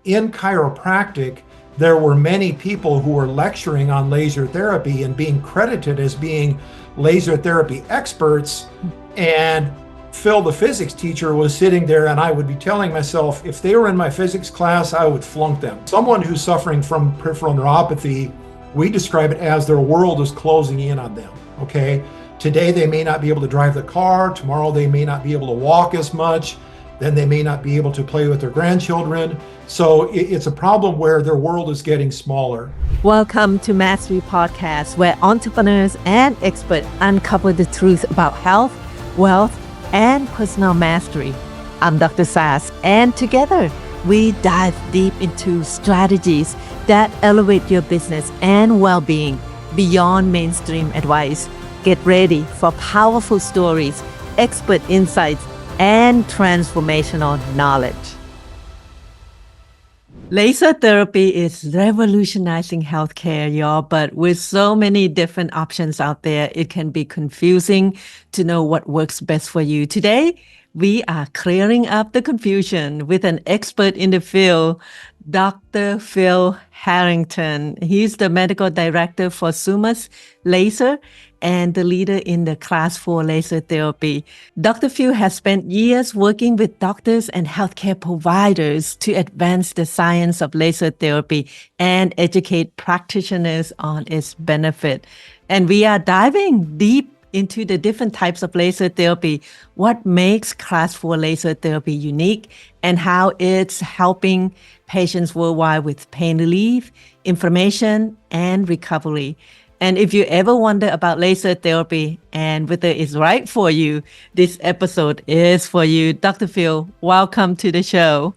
in chiropractic, there were many people who were lecturing on laser therapy and being credited as being laser therapy experts. And Phil, the physics teacher, was sitting there, and I would be telling myself, if they were in my physics class, I would flunk them. Someone who's suffering from peripheral neuropathy, we describe it as their world is closing in on them, okay? Today, they may not be able to drive the car. Tomorrow, they may not be able to walk as much. Then they may not be able to play with their grandchildren. So it's a problem where their world is getting smaller. Welcome to Mastery Podcast, where entrepreneurs and experts uncover the truth about health, wealth, and personal mastery. I'm Dr. Sas, and together we dive deep into strategies that elevate your business and well-being beyond mainstream advice. Get ready for powerful stories, expert insights, and transformational knowledge. Laser therapy is revolutionizing healthcare, y'all, but with so many different options out there, it can be confusing to know what works best for you. Today, we are clearing up the confusion with an expert in the field, Dr. Phil Harrington. He's the medical director for Summus Laser and the leader in the Class 4 laser therapy. Dr. Phil has spent years working with doctors and healthcare providers to advance the science of laser therapy and educate practitioners on its benefit. And we are diving deep into the different types of laser therapy, what makes Class 4 laser therapy unique, and how it's helping patients worldwide with pain relief, inflammation, and recovery. And if you ever wonder about laser therapy and whether it's right for you, this episode is for you. Dr. Phil, welcome to the show.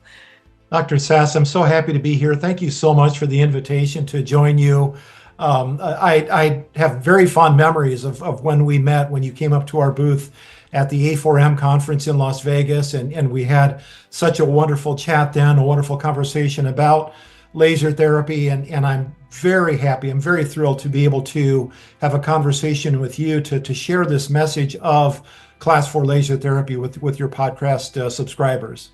Dr. Sass, I'm so happy to be here. Thank you so much for the invitation to join you. I have very fond memories of when we met, when you came up to our booth at the A4M conference in Las Vegas, and we had such a wonderful chat then, a wonderful conversation about laser therapy, and I'm very happy, I'm very thrilled to be able to have a conversation with you to share this message of Class 4 laser therapy with your podcast subscribers.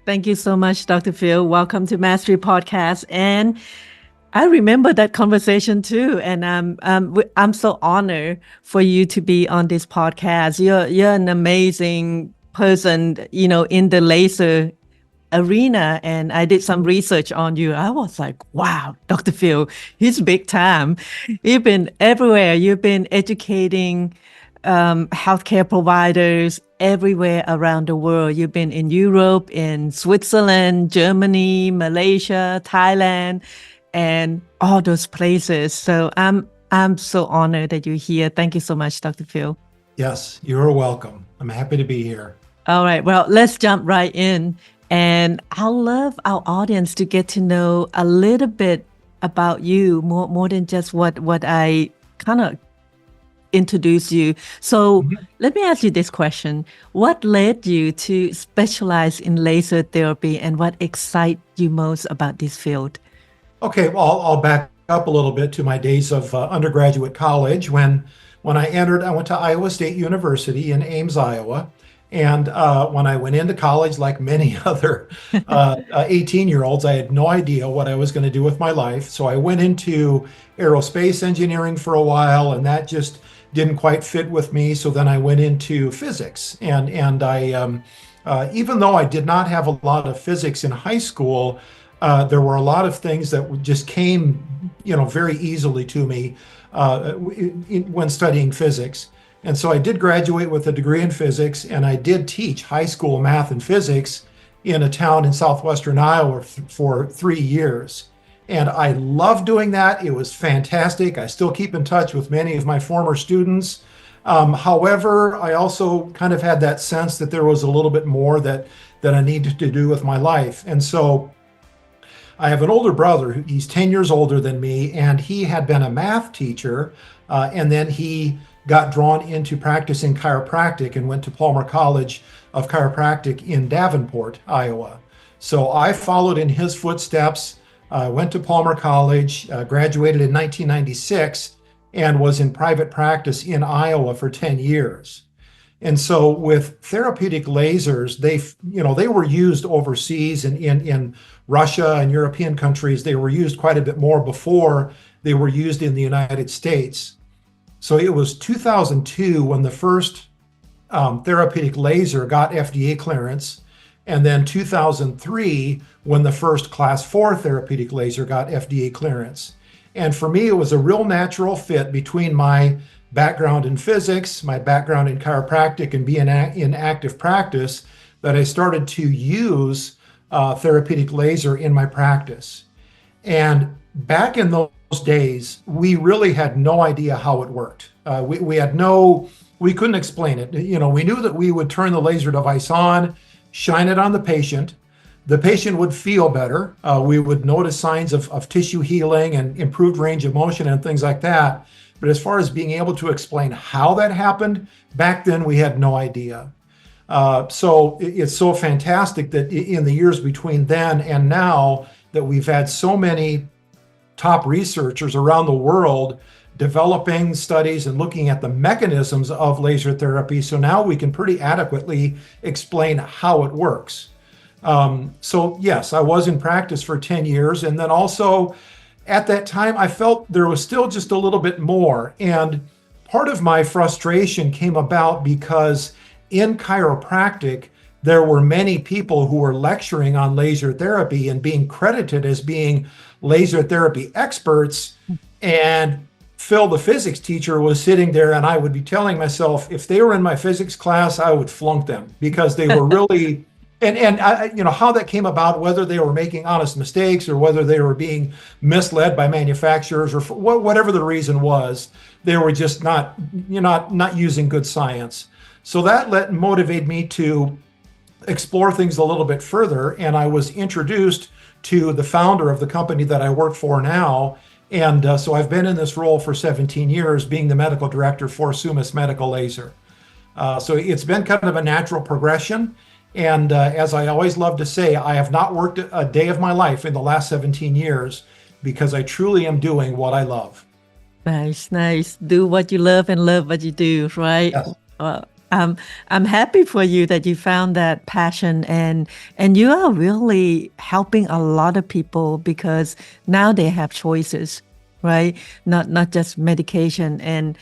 Thank you so much, Dr. Phil. Welcome to Mastery Podcast. And I remember that conversation too, and I'm so honored for you to be on this podcast. You're an amazing person, you know, in the laser arena, and I did some research on you. I was like, wow, Dr. Phil, he's big time. You've been everywhere. You've been educating healthcare providers everywhere around the world. You've been in Europe, in Switzerland, Germany, Malaysia, Thailand, and all those places. So I'm so honored that you're here. Thank you so much, Dr. Phil. Yes, you're welcome. I'm happy to be here. All right, well, let's jump right in. And I love our audience to get to know a little bit about you, more than just what I kind of introduce you. So let me ask you this question. What led you to specialize in laser therapy, and what excites you most about this field? Okay, well, I'll back up a little bit to my days of undergraduate college. When I entered, I went to Iowa State University in Ames, Iowa. And when I went into college, like many other 18-year-olds, I had no idea what I was going to do with my life. So I went into aerospace engineering for a while, and that just didn't quite fit with me. So then I went into physics. And I, even though I did not have a lot of physics in high school, there were a lot of things that just came, very easily to me when studying physics. And so I did graduate with a degree in physics, and I did teach high school math and physics in a town in southwestern Iowa for 3 years. And I loved doing that. It was fantastic. I still keep in touch with many of my former students. However, I also kind of had that sense that there was a little bit more that I needed to do with my life. And so I have an older brother. He's 10 years older than me, and he had been a math teacher, and then he got drawn into practicing chiropractic and went to Pulmonary College of Chiropractic in Davenport, Iowa. So I followed in his footsteps, went to Pulmonary College, graduated in 1996, and was in private practice in Iowa for 10 years. And so with therapeutic lasers, they were used overseas in Russia and European countries. They were used quite a bit more before they were used in the United States. So it was 2002 when the first therapeutic laser got FDA clearance, and then 2003 when the first class 4 therapeutic laser got FDA clearance. And for me, it was a real natural fit between my background in physics, my background in chiropractic, and being in active practice that I started to use therapeutic laser in my practice. And back in those days, we really had no idea how it worked. We couldn't explain it. We knew that we would turn the laser device on, shine it on the patient. The patient would feel better. We would notice signs of tissue healing and improved range of motion and things like that. But as far as being able to explain how that happened, back then we had no idea. So it's so fantastic that in the years between then and now that we've had so many top researchers around the world developing studies and looking at the mechanisms of laser therapy. So now we can pretty adequately explain how it works. So yes, I was in practice for 10 years. And then also at that time, I felt there was still just a little bit more. And part of my frustration came about because in chiropractic, there were many people who were lecturing on laser therapy and being credited as being laser therapy experts. And Phil, the physics teacher, was sitting there, and I would be telling myself, if they were in my physics class, I would flunk them because they were really, and how that came about, whether they were making honest mistakes or whether they were being misled by manufacturers or whatever the reason was, they were just not using good science. So that motivated me to explore things a little bit further, and I was introduced to the founder of the company that I work for now. And so I've been in this role for 17 years, being the medical director for Summus Medical Laser. So it's been kind of a natural progression. And as I always love to say, I have not worked a day of my life in the last 17 years because I truly am doing what I love. Nice. Do what you love and love what you do, right? Yes. I'm happy for you that you found that passion and you are really helping a lot of people because now they have choices, right? Not just medication. And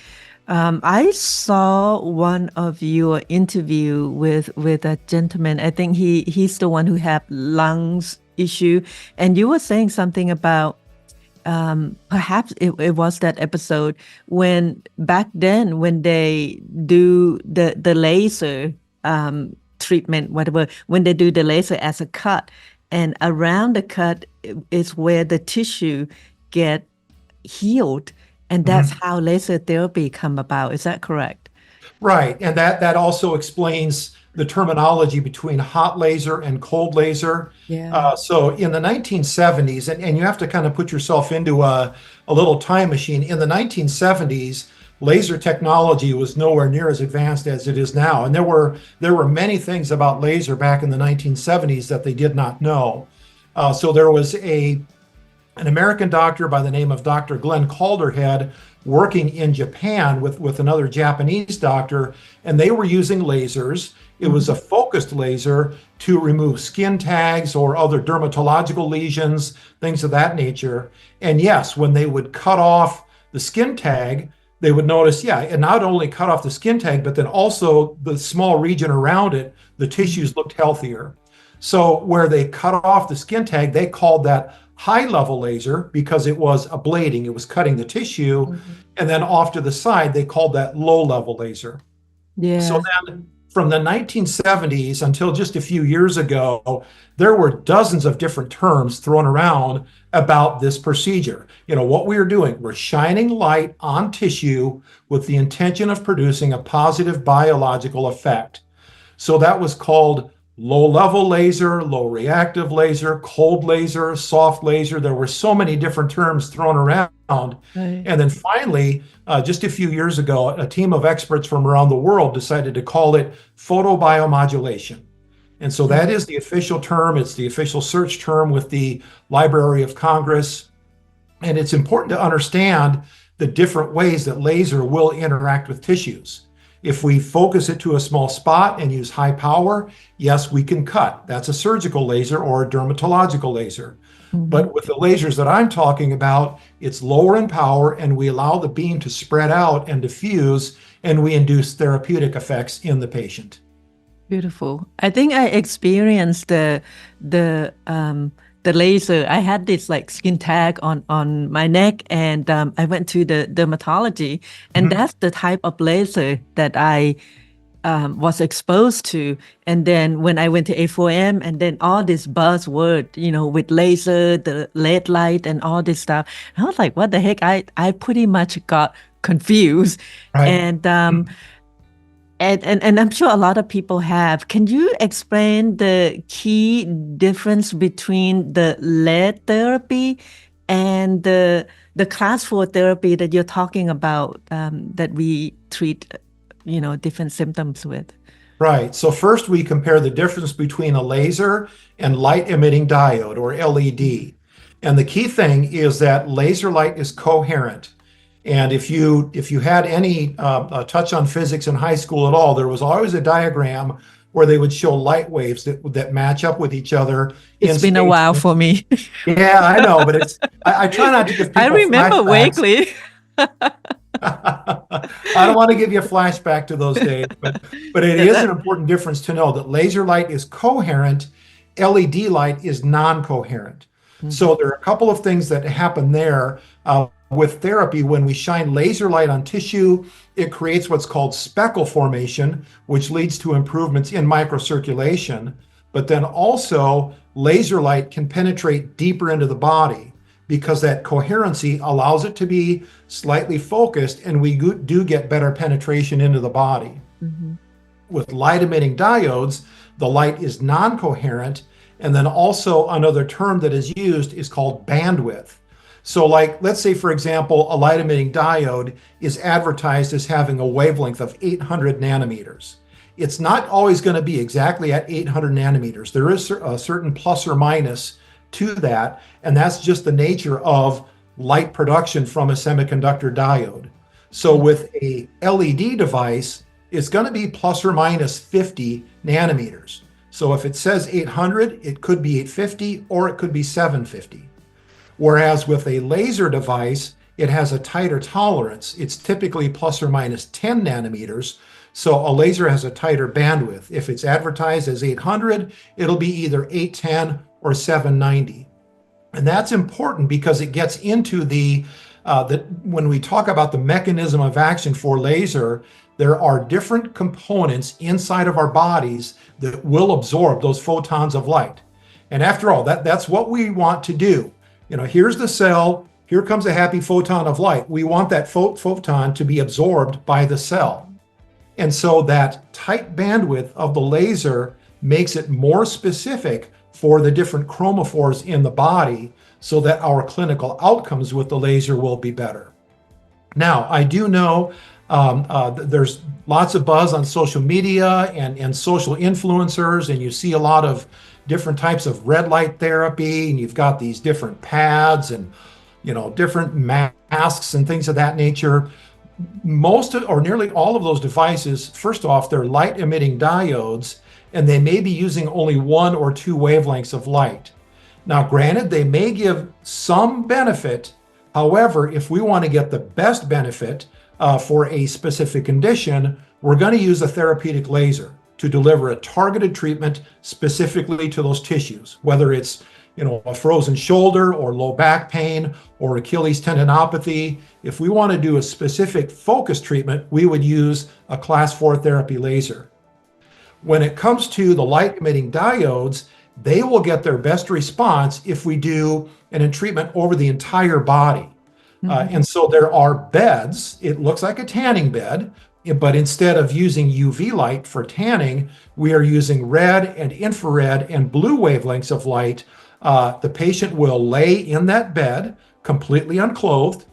I saw one of your interview with a gentleman. I think he's the one who had lungs issue, and you were saying something about perhaps it was that episode when back then when they do the laser treatment, whatever, when they do the laser as a cut, and around the cut is where the tissue get healed, and that's how laser therapy come about. Is that correct? Right. And that also explains the terminology between hot laser and cold laser. Yeah. So in the 1970s, and you have to kind of put yourself into a little time machine. In the 1970s, laser technology was nowhere near as advanced as it is now. And there were many things about laser back in the 1970s that they did not know. So there was an American doctor by the name of Dr. Glenn Calderhead working in Japan with another Japanese doctor, and they were using lasers. It was a focused laser to remove skin tags or other dermatological lesions, things of that nature. And yes, when they would cut off the skin tag, they would notice, it not only cut off the skin tag, but then also the small region around it, the tissues looked healthier. So where they cut off the skin tag, they called that high level laser because it was ablating, it was cutting the tissue. And then off to the side, they called that low level laser. Yeah. So then from the 1970s until just a few years ago, there were dozens of different terms thrown around about this procedure. What we are doing, we're shining light on tissue with the intention of producing a positive biological effect. So that was called low level laser, low reactive laser, cold laser, soft laser. There were so many different terms thrown around. Right. And then finally, just a few years ago, a team of experts from around the world decided to call it photobiomodulation. And so that is the official term. It's the official search term with the Library of Congress. And it's important to understand the different ways that laser will interact with tissues. If we focus it to a small spot and use high power, yes, we can cut. That's a surgical laser or a dermatological laser. But with the lasers that I'm talking about, it's lower in power and we allow the beam to spread out and diffuse, and we induce therapeutic effects in the patient. Beautiful. I think I experienced the laser. I had this like skin tag on my neck, and I went to the dermatology, and that's the type of laser that I was exposed to. And then when I went to A4M, and then all this buzzword, with laser, the LED light, and all this stuff, I was like, what the heck? I pretty much got confused, Right. and and I'm sure a lot of people have. Can you explain the key difference between the lead therapy and the class 4 therapy that you're talking about, that we treat, different symptoms with? Right. So first we compare the difference between a laser and light emitting diode, or LED. And the key thing is that laser light is coherent. And if you had any touch on physics in high school at all, there was always a diagram where they would show light waves that match up with each other. It's been a while for me. Yeah, I know, but I try not to give people I remember flashbacks. vaguely. I don't want to give you a flashback to those days, but it is an important difference to know that laser light is coherent, LED light is non-coherent. So there are a couple of things that happen there. With therapy, when we shine laser light on tissue, it creates what's called speckle formation, which leads to improvements in microcirculation. But then also, laser light can penetrate deeper into the body because that coherency allows it to be slightly focused, and we do get better penetration into the body. With light emitting diodes, the light is non-coherent, and then also another term that is used is called bandwidth. So like, let's say, for example, a light emitting diode is advertised as having a wavelength of 800 nanometers. It's not always going to be exactly at 800 nanometers. There is a certain plus or minus to that, and that's just the nature of light production from a semiconductor diode. So with a LED device, it's going to be plus or minus 50 nanometers. So if it says 800, it could be 850 or it could be 750. Whereas with a laser device, it has a tighter tolerance. It's typically plus or minus 10 nanometers. So a laser has a tighter bandwidth. If it's advertised as 800, it'll be either 810 or 790. And that's important because it gets into when we talk about the mechanism of action for laser, there are different components inside of our bodies that will absorb those photons of light. And after all, that's what we want to do. Here's the cell, here comes a happy photon of light. We want that photon to be absorbed by the cell. And so that tight bandwidth of the laser makes it more specific for the different chromophores in the body so that our clinical outcomes with the laser will be better. Now, I do know there's lots of buzz on social media and social influencers, and you see a lot of different types of red light therapy, and you've got these different pads and different masks and things of that nature. Most or nearly all of those devices, first off, they're light emitting diodes, and they may be using only 1 or 2 wavelengths of light. Now, granted, they may give some benefit. However, if we want to get the best benefit for a specific condition, we're going to use a therapeutic laser to deliver a targeted treatment specifically to those tissues, whether it's a frozen shoulder or low back pain or Achilles tendinopathy. If we want to do a specific focus treatment, we would use a class 4 therapy laser. When it comes to the light emitting diodes, they will get their best response if we do a treatment over the entire body. And so there are beds. It looks like a tanning bed, but instead of using UV light for tanning, we are using red and infrared and blue wavelengths of light. The patient will lay in that bed completely unclothed.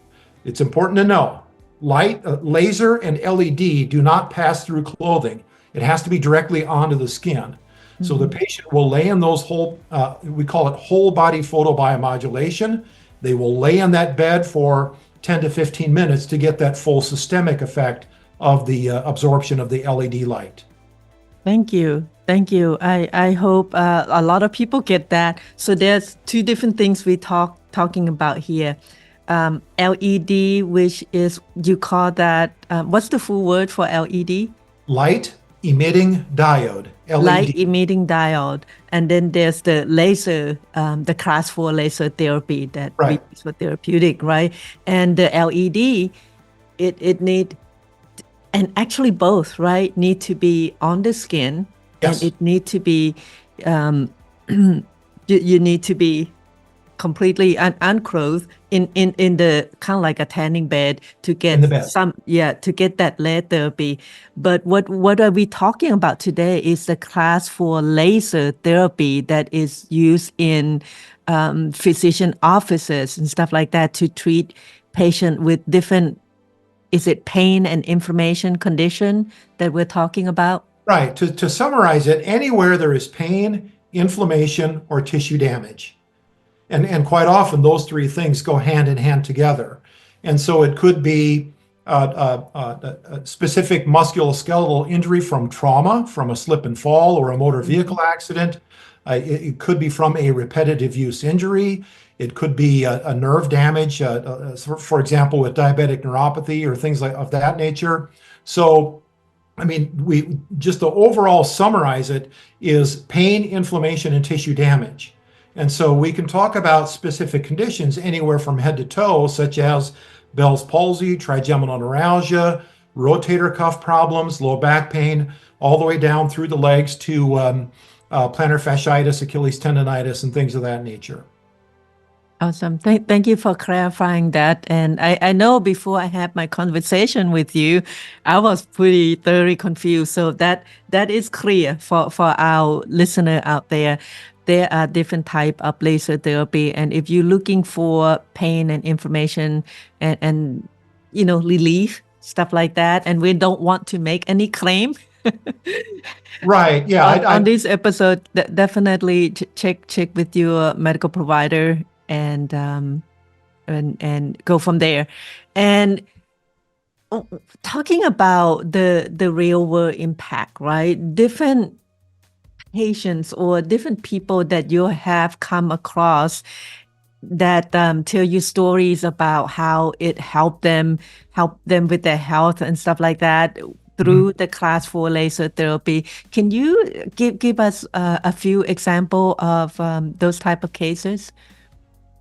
It's important to know, laser and LED do not pass through clothing. It has to be directly onto the skin. So the patient will lay in those we call it whole body photobiomodulation. They will lay in that bed for 10 to 15 minutes to get that full systemic effect of the absorption of the LED light. Thank you. Thank you. I hope a lot of people get that. So there's two different things we talking about here. LED, which is, you call that, what's the full word for LED? Light emitting diode, LED. Light emitting diode. And then there's the laser, the class 4 laser therapy that we use for therapeutic, right? And the LED, it need, and actually both, right, need to be on the skin. Yes. And it need to be, you need to be completely unclothed in the kind of like a tanning bed to get to get that LED therapy. But what are we talking about today is the class 4 laser therapy that is used in physician offices and stuff like that to treat patients with different, is it pain and inflammation condition that we're talking about? Right. To summarize it, anywhere there is pain, inflammation, or tissue damage. And quite often those three things go hand in hand together. And so it could be a specific musculoskeletal injury from trauma, from a slip and fall or a motor vehicle accident. It could be from a repetitive use injury. It could be a nerve damage, for example, with diabetic neuropathy or things like of that nature. So, I mean, we just to overall summarize it is pain, inflammation, and tissue damage. And so we can talk about specific conditions anywhere from head to toe, such as Bell's palsy, trigeminal neuralgia, rotator cuff problems, low back pain, all the way down through the legs to plantar fasciitis, Achilles tendonitis, and things of that nature. Awesome. Thank you for clarifying that. And I know before I had my conversation with you, I was pretty thoroughly confused. So that is clear for our listener out there. There are different type of laser therapy. And if you're looking for pain and inflammation and relief, stuff like that, and we don't want to make any claim. Right. Yeah. On this episode, definitely check with your medical provider and go from there. And talking about the real world impact, right? Different patients or different people that you have come across that tell you stories about how it helped them with their health and stuff like that through the class 4 laser therapy. Can you give us a few example of those type of cases?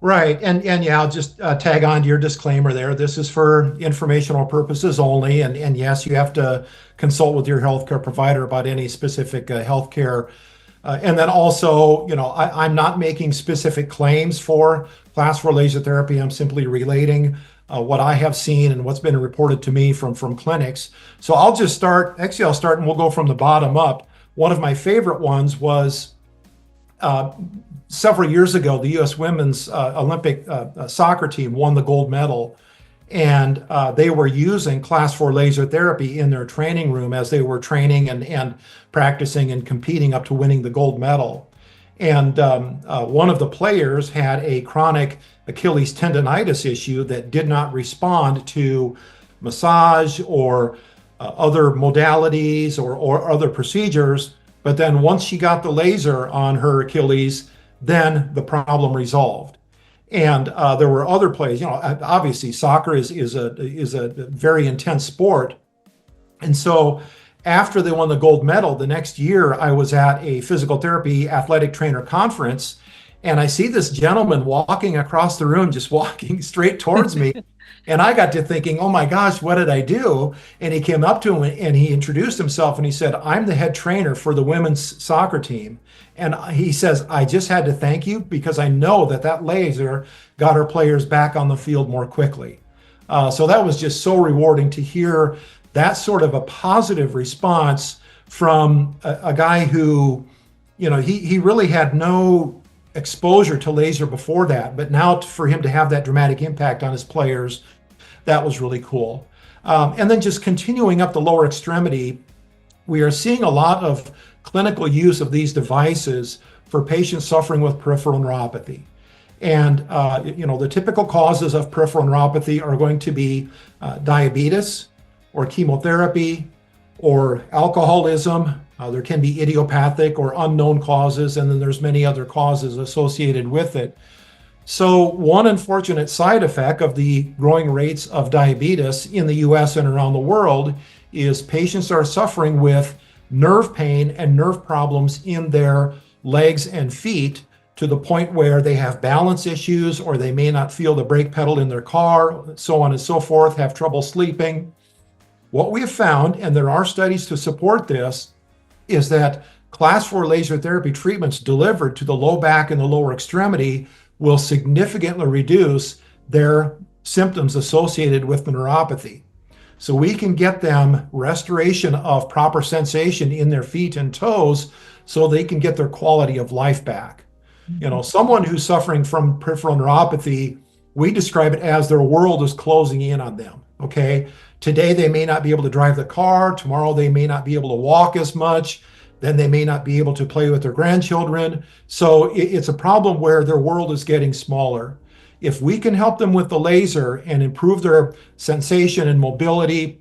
Right. And yeah, I'll just tag on to your disclaimer there. This is for informational purposes only. And yes, you have to consult with your healthcare provider about any specific healthcare. And then also, I'm not making specific claims for class 4 laser therapy. I'm simply relating what I have seen and what's been reported to me from clinics. So I'll start and we'll go from the bottom up. One of my favorite ones was several years ago, the U.S. women's Olympic soccer team won the gold medal, and they were using class 4 laser therapy in their training room as they were training and practicing and competing up to winning the gold medal. And one of the players had a chronic Achilles tendonitis issue that did not respond to massage or other modalities or other procedures. But then once she got the laser on her Achilles, then the problem resolved. And there were other plays. Obviously soccer is a very intense sport. And so after they won the gold medal, the next year I was at a physical therapy athletic trainer conference, and I see this gentleman walking across the room, just walking straight towards me. And I got to thinking, oh my gosh, what did I do? And he came up to him and he introduced himself and he said, I'm the head trainer for the women's soccer team. And he says, I just had to thank you because I know that laser got our players back on the field more quickly. So that was just so rewarding to hear that sort of a positive response from a guy who, he really had no exposure to laser before that, but now for him to have that dramatic impact on his players, that was really cool. And then just continuing up the lower extremity, we are seeing a lot of clinical use of these devices for patients suffering with peripheral neuropathy. And, the typical causes of peripheral neuropathy are going to be diabetes or chemotherapy or alcoholism. There can be idiopathic or unknown causes, and then there's many other causes associated with it. So one unfortunate side effect of the growing rates of diabetes in the US and around the world is patients are suffering with nerve pain and nerve problems in their legs and feet to the point where they have balance issues, or they may not feel the brake pedal in their car, so on and so forth, have trouble sleeping. What we have found, and there are studies to support this, is that class 4 laser therapy treatments delivered to the low back and the lower extremity will significantly reduce their symptoms associated with the neuropathy. So we can get them restoration of proper sensation in their feet and toes so they can get their quality of life back. You know, someone who's suffering from peripheral neuropathy, we describe it as their world is closing in on them, okay? Today they may not be able to drive the car, tomorrow they may not be able to walk as much, then they may not be able to play with their grandchildren. So it's a problem where their world is getting smaller. If we can help them with the laser and improve their sensation and mobility,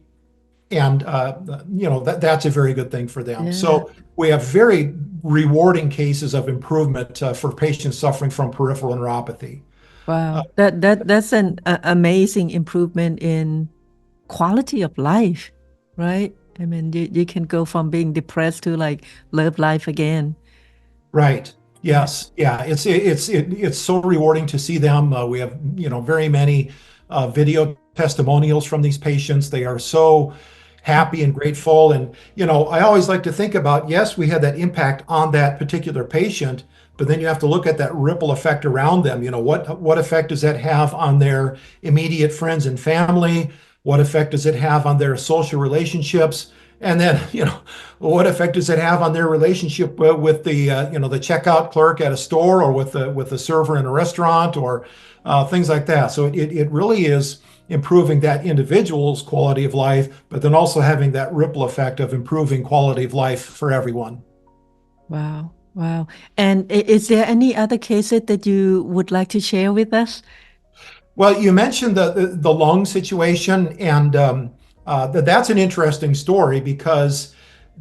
and that's a very good thing for them. Yeah. So we have very rewarding cases of improvement for patients suffering from peripheral neuropathy. Wow, that's an amazing improvement in quality of life, right? I mean, you can go from being depressed to like live life again. Right. Yes. Yeah. It's so rewarding to see them. We have very many video testimonials from these patients. They are so happy and grateful. And I always like to think about, yes, we had that impact on that particular patient, but then you have to look at that ripple effect around them. What effect does that have on their immediate friends and family? What effect does it have on their social relationships? And then, what effect does it have on their relationship with the checkout clerk at a store, or with the server in a restaurant, or things like that. So it really is improving that individual's quality of life, but then also having that ripple effect of improving quality of life for everyone. Wow. Wow. And is there any other cases that you would like to share with us? Well, you mentioned the lung situation, and that's an interesting story, because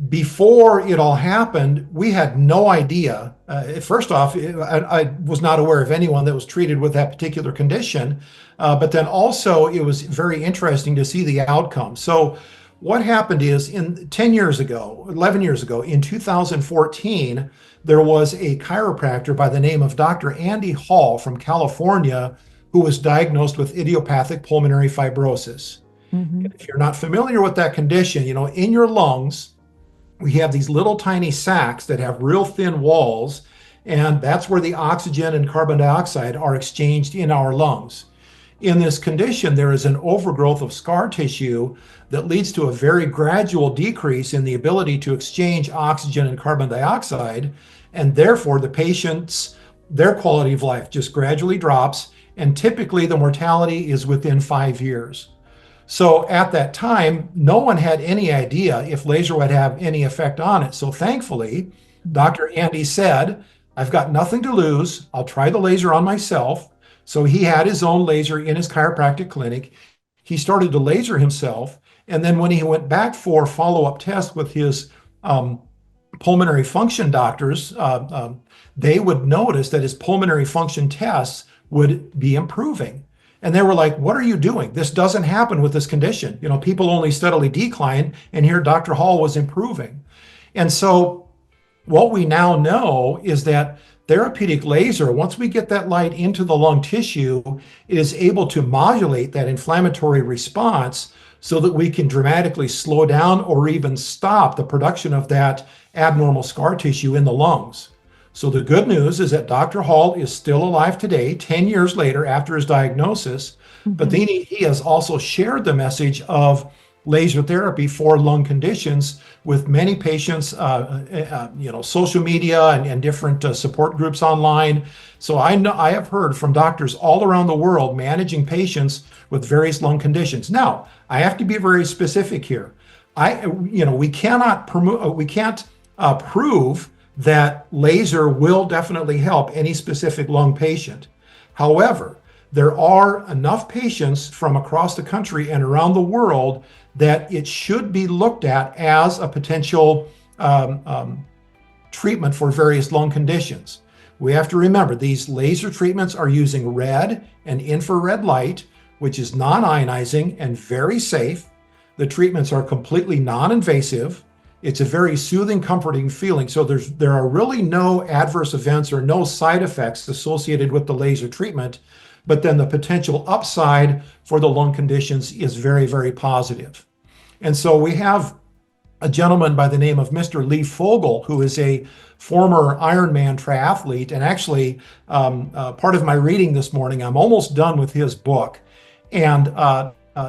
before it all happened, we had no idea. First off, I was not aware of anyone that was treated with that particular condition, but then also it was very interesting to see the outcome. So what happened is, 11 years ago, in 2014, there was a chiropractor by the name of Dr. Andy Hall from California who was diagnosed with idiopathic pulmonary fibrosis. Mm-hmm. If you're not familiar with that condition, in your lungs, we have these little tiny sacs that have real thin walls, and that's where the oxygen and carbon dioxide are exchanged in our lungs. In this condition, there is an overgrowth of scar tissue that leads to a very gradual decrease in the ability to exchange oxygen and carbon dioxide, and therefore their quality of life just gradually drops, and typically the mortality is within 5 years. So at that time, no one had any idea if laser would have any effect on it. So thankfully, Dr. Andy said, I've got nothing to lose. I'll try the laser on myself. So he had his own laser in his chiropractic clinic. He started to laser himself. And then when he went back for follow-up tests with his pulmonary function doctors, they would notice that his pulmonary function tests would be improving. And they were like, what are you doing? This doesn't happen with this condition. People only steadily decline, and here Dr. Hall was improving. And so what we now know is that therapeutic laser, once we get that light into the lung tissue, it is able to modulate that inflammatory response so that we can dramatically slow down or even stop the production of that abnormal scar tissue in the lungs. So the good news is that Dr. Hall is still alive today, 10 years later after his diagnosis, mm-hmm. but then he has also shared the message of laser therapy for lung conditions with many patients, social media and different support groups online. So I have heard from doctors all around the world managing patients with various lung conditions. Now, I have to be very specific here. We can't prove that laser will definitely help any specific lung patient. However, there are enough patients from across the country and around the world that it should be looked at as a potential treatment for various lung conditions. We have to remember these laser treatments are using red and infrared light, which is non-ionizing and very safe. The treatments are completely non-invasive. It's a very soothing, comforting feeling. So there are really no adverse events or no side effects associated with the laser treatment, but then the potential upside for the lung conditions is very, very positive. And so we have a gentleman by the name of Mr. Lee Fogel, who is a former Ironman triathlete. And actually, part of my reading this morning, I'm almost done with his book. And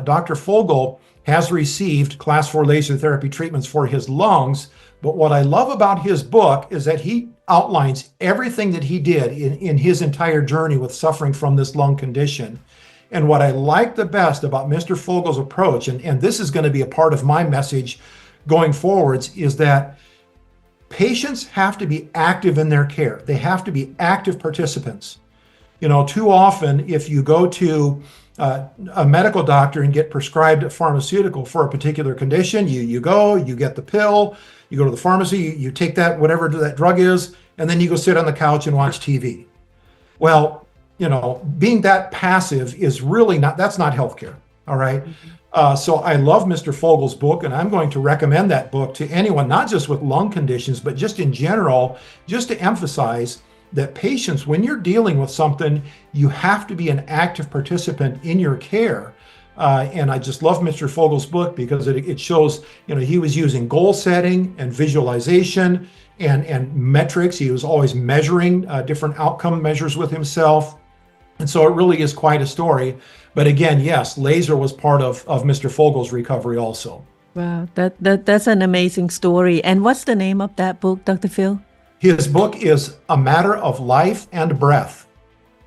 Dr. Fogel has received class 4 laser therapy treatments for his lungs. But what I love about his book is that he outlines everything that he did in his entire journey with suffering from this lung condition. And what I like the best about Mr. Fogel's approach, and this is going to be a part of my message going forwards, is that patients have to be active in their care. They have to be active participants. You know, too often, if you go to a medical doctor and get prescribed a pharmaceutical for a particular condition, you go, you get the pill, you go to the pharmacy, you take that, whatever that drug is, and then you go sit on the couch and watch TV. Well, you know, being that passive is really not, that's not healthcare, all right? So I love Mr. Fogel's book, and I'm going to recommend that book to anyone, not just with lung conditions, but just in general, just to emphasize that patients, when you're dealing with something, you have to be an active participant in your care. And I just love Mr. Fogel's book because it shows, you know, he was using goal setting and visualization and metrics. He was always measuring different outcome measures with himself. And so it really is quite a story. But again, yes, laser was part of Mr. Fogel's recovery also. Wow, that's an amazing story. And what's the name of that book, Dr. Phil? His book is A Matter of Life and Breath.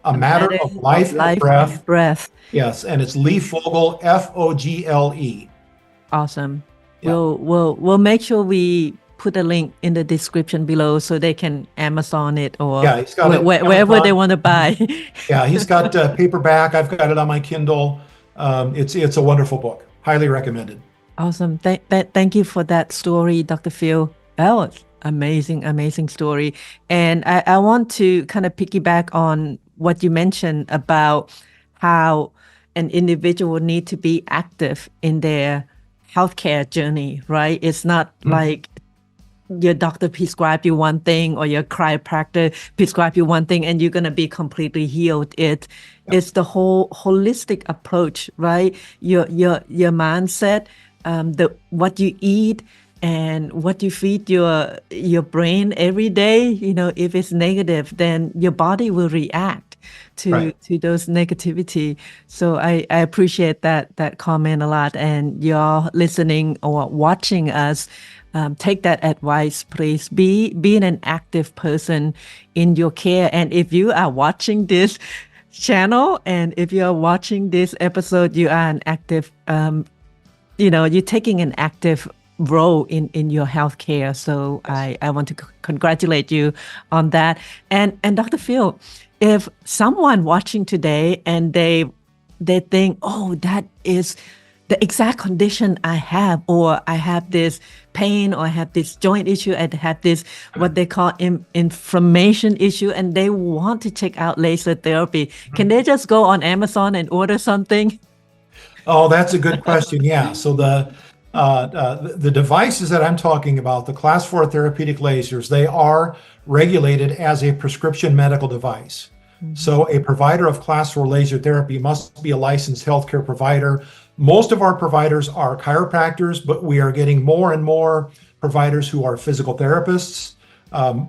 A Matter of Life and Breath. Yes, and it's Lee Fogel, Fogle. Awesome. Yeah. We'll make sure we put a link in the description below so they can Amazon it or he's got wherever they want to buy. Yeah, he's got paperback. I've got it on my Kindle. It's a wonderful book. Highly recommended. Awesome. Thank you for that story, Dr. Phil. That was amazing story. And I want to kind of piggyback on what you mentioned about how an individual need to be active in their healthcare journey, right? It's not like your doctor prescribe you one thing or your chiropractor prescribe you one thing and you're going to be completely healed. It's the whole holistic approach, right? Your mindset, what you eat and what you feed your brain every day. You know, if it's negative, then your body will react to those negativity. So I appreciate that comment a lot. And y'all listening or watching us, take that advice, please. Be an active person in your care. And if you are watching this channel and if you are watching this episode, you are an active, you're taking an active role in your healthcare. So I want to congratulate you on that. And Dr. Phil, if someone watching today and they think, oh, that is the exact condition I have, or I have this pain, or I have this joint issue, I have this what they call inflammation issue, and they want to check out laser therapy, can they just go on Amazon and order something? Oh, that's a good question. Yeah. So the devices that I'm talking about, the class 4 therapeutic lasers, they are regulated as a prescription medical device. So a provider of class 4 laser therapy must be a licensed healthcare provider. Most of our providers are chiropractors, but we are getting more and more providers who are physical therapists,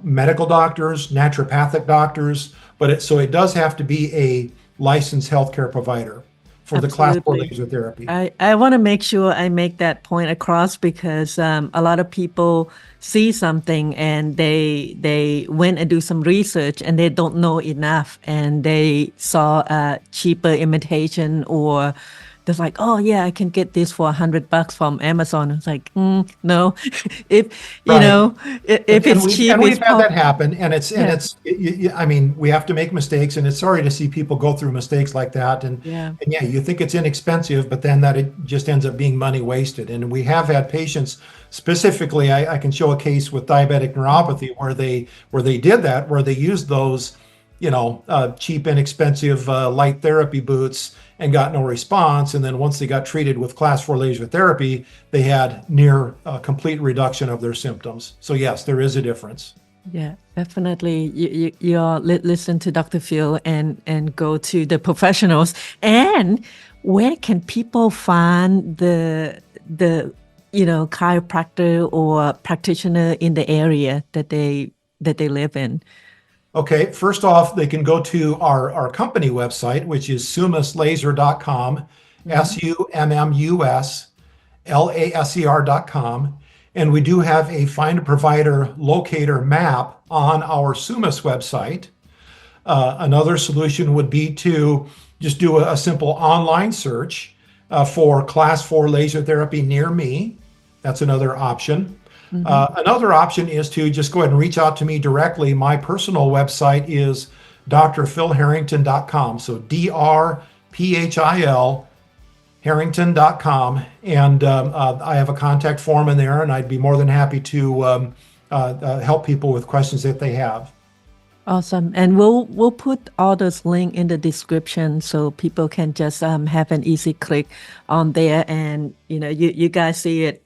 medical doctors, naturopathic doctors, so it does have to be a licensed healthcare provider for the class 4 laser therapy. I want to make sure I make that point across because a lot of people see something and they went and do some research and they don't know enough and they saw a cheaper imitation or They're like, oh yeah, I can get this for $100 from Amazon. It's like, no, if you Right. know, if And it's we've cheap, and it's we've had that probably happen, and yeah, I mean, we have to make mistakes, and it's sorry to see people go through mistakes like that. yeah. And yeah, you think it's inexpensive, but then that it just ends up being money wasted. And we have had patients, specifically, I can show a case with diabetic neuropathy where they did that, where they used those, cheap, inexpensive light therapy boots and got no response. And then once they got treated with class 4 laser therapy, they had near complete reduction of their symptoms. So yes, there is a difference. Yeah, definitely. You're listen to Dr. Phil and go to the professionals. And where can people find the chiropractor or practitioner in the area that they live in? Okay, first off, they can go to our company website, which is summuslaser.com, SUMMUSLASER.com. And we do have a find a provider locator map on our Summus website. Another solution would be to just do a simple online search for class 4 laser therapy near me. That's another option. Another option is to just go ahead and reach out to me directly. My personal website is drphilharrington.com. So DRPHIL Harrington.com. And I have a contact form in there, and I'd be more than happy to help people with questions that they have. Awesome. And we'll put all those links in the description so people can just have an easy click on there. And you guys see it,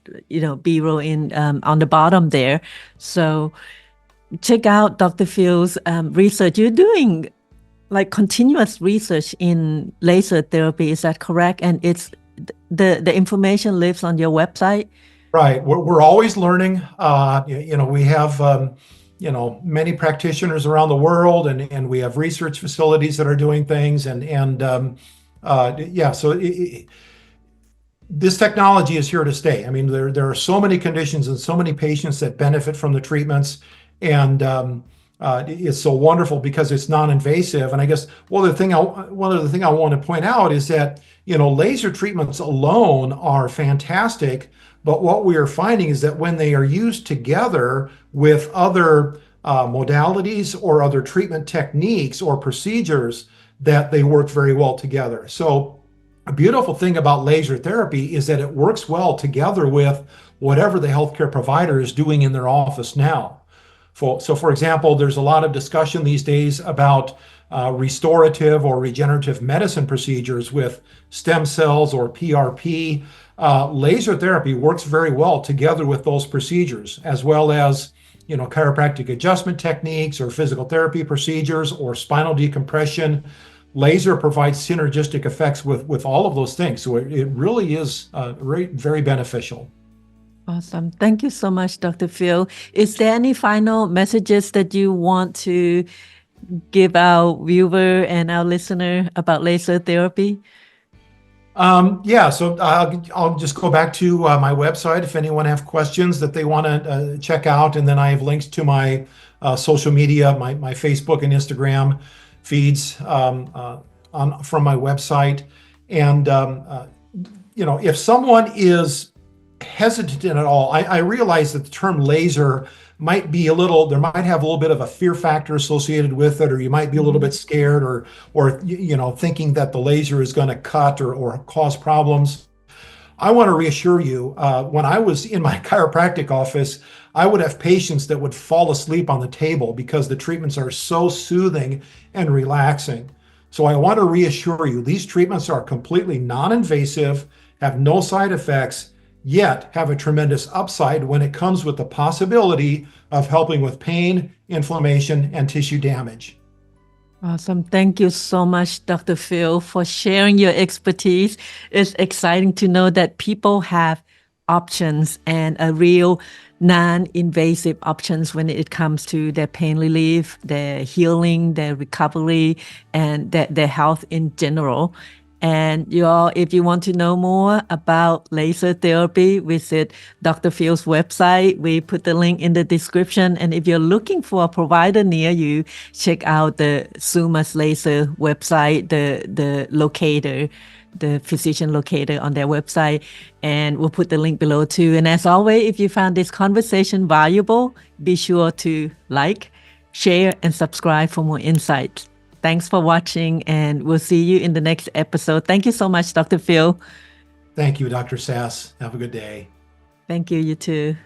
B-roll in on the bottom there. So check out Dr. Phil's research. You're doing like continuous research in laser therapy. Is that correct? And it's the information lives on your website? Right. We're always learning. We have many practitioners around the world, and we have research facilities that are doing things, so this technology is here to stay. I mean, there are so many conditions and so many patients that benefit from the treatments, and it's so wonderful because it's non-invasive. And I guess one other thing I want to point out is that laser treatments alone are fantastic. But what we are finding is that when they are used together with other modalities or other treatment techniques or procedures, that they work very well together. So a beautiful thing about laser therapy is that it works well together with whatever the healthcare provider is doing in their office now. So for example, there's a lot of discussion these days about restorative or regenerative medicine procedures with stem cells or PRP. Laser therapy works very well together with those procedures, as well as chiropractic adjustment techniques or physical therapy procedures or spinal decompression. Laser provides synergistic effects with all of those things. So it really is very, very beneficial. Awesome. Thank you so much, Dr. Phil. Is there any final messages that you want to give our viewer and our listener about laser therapy? So I'll just go back to my website if anyone have questions that they want to check out, and then I have links to my social media, my Facebook and Instagram feeds from my website. And if someone is hesitant at all, I realize that the term laser might be there might have a little bit of a fear factor associated with it, or you might be a little bit scared or thinking that the laser is going to cut or cause problems. I want to reassure you, when I was in my chiropractic office, I would have patients that would fall asleep on the table because the treatments are so soothing and relaxing. So I want to reassure you, these treatments are completely non-invasive, have no side effects, yet have a tremendous upside when it comes with the possibility of helping with pain, inflammation, and tissue damage. Awesome. Thank you so much, Dr. Phil, for sharing your expertise. It's exciting to know that people have options and a real non-invasive options when it comes to their pain relief, their healing, their recovery, and their health in general. And if you want to know more about laser therapy, visit Dr. Phil's website. We put the link in the description. And if you're looking for a provider near you, check out the Summus Laser website, the locator the physician locator on their website, and we'll put the link below too. And as always, if you found this conversation valuable, be sure to like, share, and subscribe for more insights. Thanks for watching, and we'll see you in the next episode. Thank you so much, Dr. Phil. Thank you, Dr. Sass. Have a good day. Thank you, you too.